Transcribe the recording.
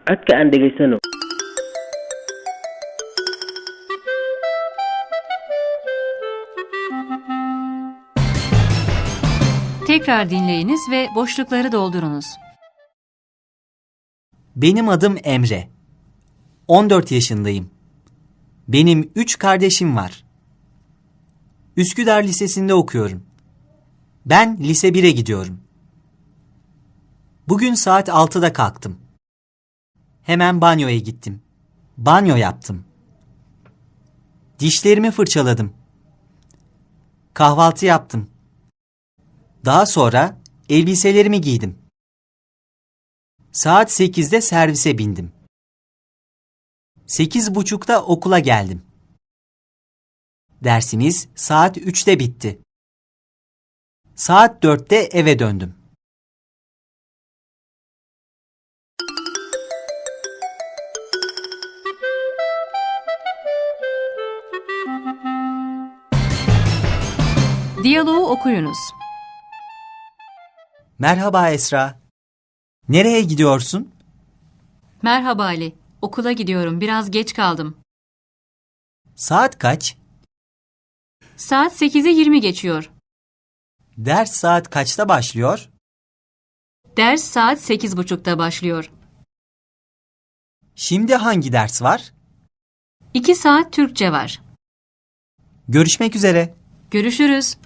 Akka aan dhegaysano. Tekrar dinleyiniz ve boşlukları doldurunuz. Benim adım Emre. 14 yaşındayım. Benim 3 kardeşim var. Üsküdar Lisesi'nde okuyorum. Ben lise 1'e gidiyorum. Bugün saat 6'da kalktım. Hemen banyoya gittim. Banyo yaptım. Dişlerimi fırçaladım. Kahvaltı yaptım. Daha sonra elbiselerimi giydim. Saat 8'de servise bindim. 8.30'da okula geldim. Dersimiz saat 3'te bitti. Saat 4'te eve döndüm. Diyaloğu okuyunuz. Merhaba Esra. Nereye gidiyorsun? Merhaba Ali. Okula gidiyorum. Biraz geç kaldım. Saat kaç? Saat 8'e 20 geçiyor. Ders saat kaçta başlıyor? Ders saat 8.30'da başlıyor. Şimdi hangi ders var? 2 saat Türkçe var. Görüşmek üzere. Görüşürüz.